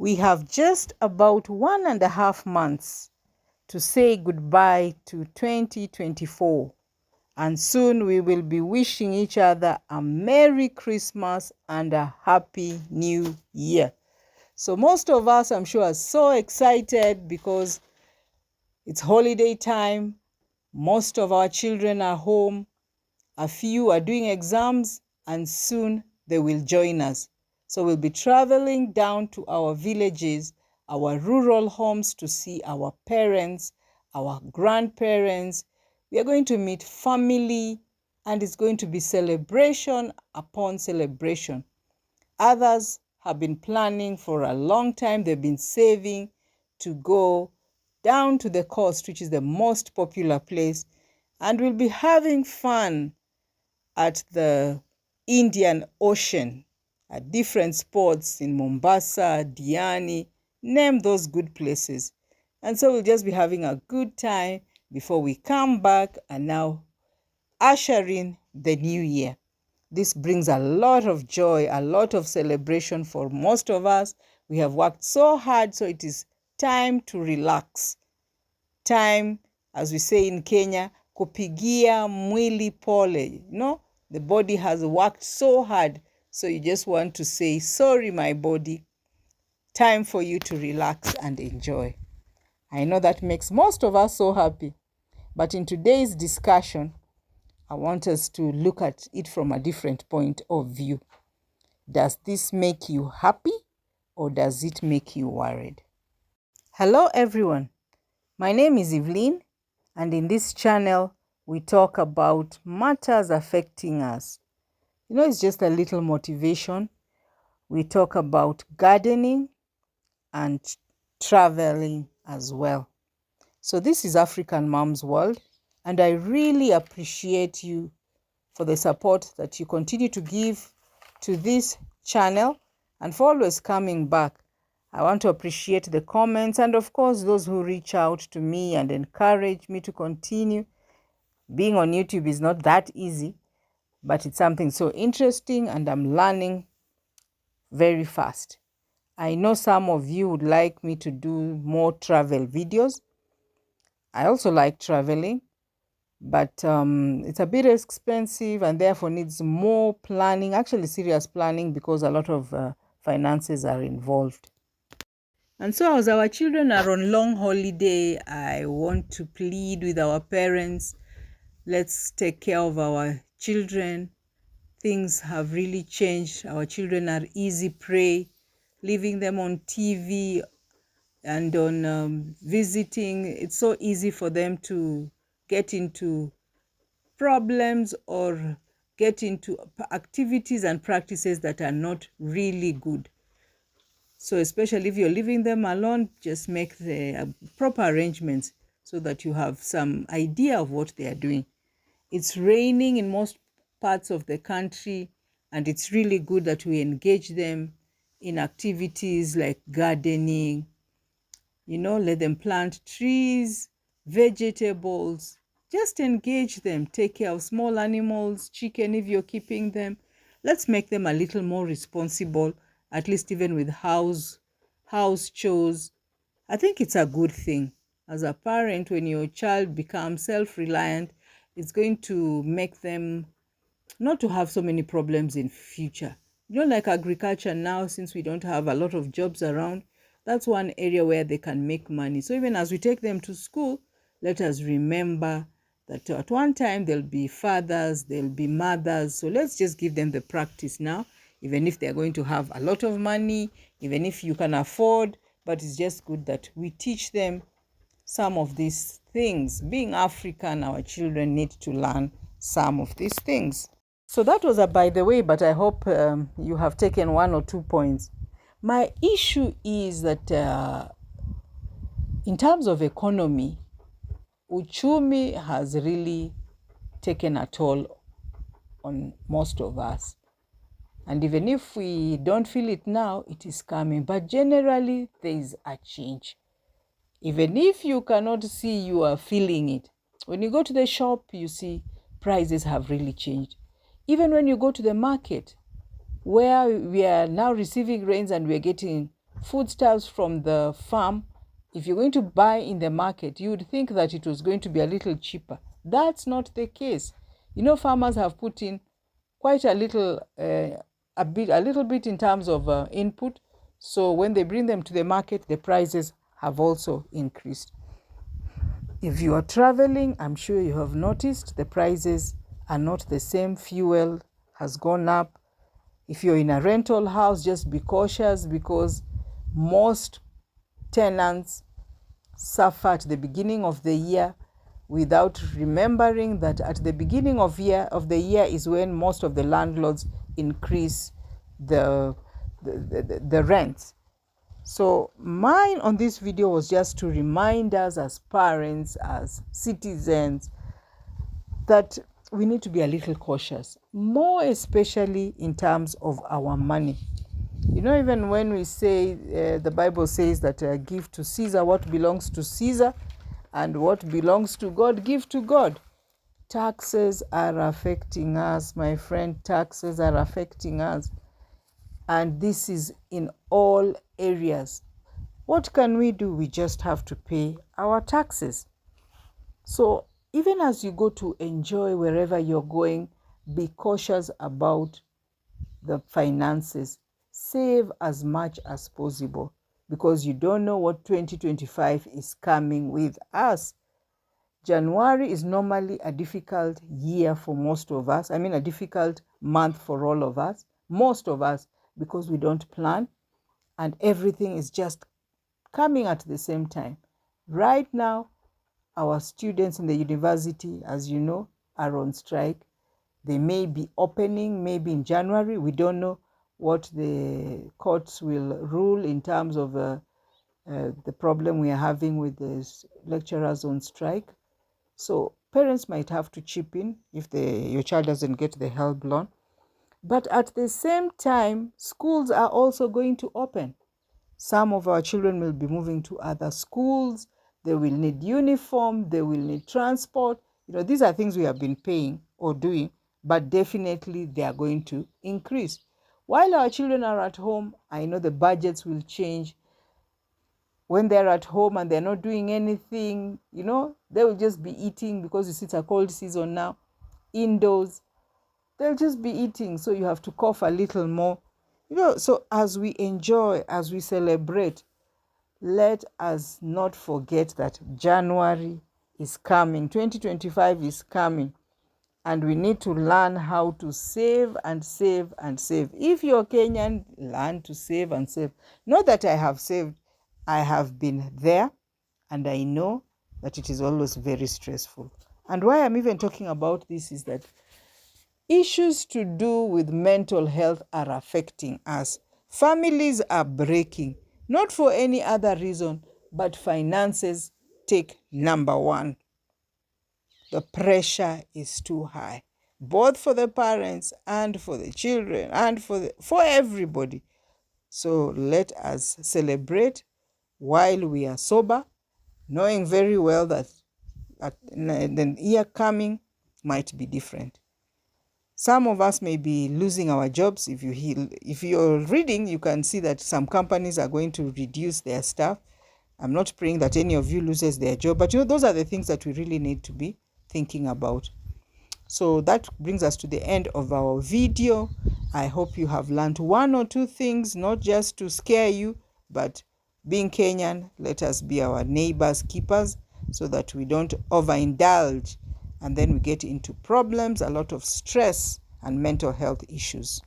We have just about 1.5 months to say goodbye to 2024, and soon we will be wishing each other a Merry Christmas and a Happy New Year. So most of us, I'm sure, are so excited because it's holiday time. Most of our children are home. A few are doing exams, and soon they will join us. So we'll be traveling down to our villages, our rural homes to see our parents, our grandparents. We are going to meet family, and it's going to be celebration upon celebration. Others have been planning for a long time. They've been saving to go down to the coast, which is the most popular place, and we'll be having fun at the Indian Ocean, at different spots in Mombasa, Diani, name those good places. And so we'll just be having a good time before we come back and now usher in the new year. This brings a lot of joy, a lot of celebration for most of us. We have worked so hard, so it is time to relax. Time, as we say in Kenya, kupigia mwili pole. The body has worked so hard, so you just want to say, sorry, my body. Time for you to relax and enjoy. I know that makes most of us so happy. But in today's discussion, I want us to look at it from a different point of view. Does this make you happy or does it make you worried? Hello, everyone. My name is Evelyn, and in this channel, we talk about matters affecting us. It's just a little motivation. We talk about gardening and traveling as well. So this is African Mom's World, and I really appreciate you for the support that you continue to give to this channel and for always coming back. I want to appreciate the comments and, of course, those who reach out to me and encourage me to continue. Being on YouTube is not that easy, but it's something so interesting and I'm learning very fast. I know some of you would like me to do more travel videos. I also like traveling, but it's a bit expensive and therefore needs more planning, actually serious planning, because a lot of finances are involved. And so as our children are on long holiday, I want to plead with our parents, let's take care of our children. Things have really changed. Our children are easy prey. Leaving them on TV and on visiting, it's so easy for them to get into problems or get into activities and practices that are not really good. So especially if you're leaving them alone, just make the proper arrangements so that you have some idea of what they are doing. It's raining in most parts of the country, and it's really good that we engage them in activities like gardening. Let them plant trees, vegetables. Just engage them. Take care of small animals, chicken if you're keeping them. Let's make them a little more responsible, at least even with house chores. I think it's a good thing. As a parent, when your child becomes self-reliant, it's going to make them not to have so many problems in future. Like agriculture now, since we don't have a lot of jobs around, that's one area where they can make money. So even as we take them to school, let us remember that at one time there'll be fathers, there'll be mothers. So let's just give them the practice now, even if they're going to have a lot of money, even if you can afford, but it's just good that we teach them some of these things. Being African, our children need to learn some of these things. So that was a by the way, but I hope you have taken 1 or 2 points. My issue is that in terms of economy, uchumi has really taken a toll on most of us. And even if we don't feel it now, it is coming. But generally, there is a change. Even if you cannot see, you are feeling it. When you go to the shop, you see prices have really changed. Even when you go to the market, where we are now receiving rains and we are getting foodstuffs from the farm, if you're going to buy in the market, you would think that it was going to be a little cheaper. That's not the case. Farmers have put in quite a little bit in terms of input. So when they bring them to the market, the prices have also increased. If you are traveling, I'm sure you have noticed the prices are not the same. Fuel has gone up. If you're in a rental house, just be cautious, because most tenants suffer at the beginning of the year without remembering that at the beginning of the year is when most of the landlords increase the rents. So mine on this video was just to remind us as parents, as citizens, that we need to be a little cautious, more especially in terms of our money. Even when we say, the Bible says that give to Caesar what belongs to Caesar, and what belongs to God, give to God. Taxes are affecting us, my friend. Taxes are affecting us. And this is in all areas. What can we do? We just have to pay our taxes. So even as you go to enjoy wherever you're going, be cautious about the finances. Save as much as possible, because you don't know what 2025 is coming with us. January is normally a difficult year for most of us. A difficult month for all of us, most of us, because we don't plan and everything is just coming at the same time. Right now, our students in the university, as you know, are on strike. They may be opening maybe in January. We don't know what the courts will rule in terms of the problem we are having with the lecturers on strike. So parents might have to chip in if your child doesn't get the help loan. But at the same time, schools are also going to open. Some of our children will be moving to other schools. They will need uniform. They will need transport. These are things we have been paying or doing, but definitely they are going to increase. While our children are at home, I know the budgets will change. When they're at home and they're not doing anything, they will just be eating, because it's a cold season now, indoors. They'll just be eating, so you have to cough a little more. So as we enjoy, as we celebrate, let us not forget that January is coming, 2025 is coming, and we need to learn how to save and save and save. If you're Kenyan, learn to save and save. Not that I have saved, I have been there, and I know that it is always very stressful. And why I'm even talking about this is that issues to do with mental health are affecting us. Families are breaking, not for any other reason, but finances take number one. The pressure is too high, both for the parents and for the children and for everybody. So let us celebrate while we are sober, knowing very well that the year coming might be different. Some of us may be losing our jobs. If you're reading, you can see that some companies are going to reduce their staff. I'm not praying that any of you loses their job, but those are the things that we really need to be thinking about. So that brings us to the end of our video. I hope you have learned one or two things, not just to scare you, but being Kenyan, let us be our neighbors' keepers, so that we don't overindulge and then we get into problems, a lot of stress and mental health issues.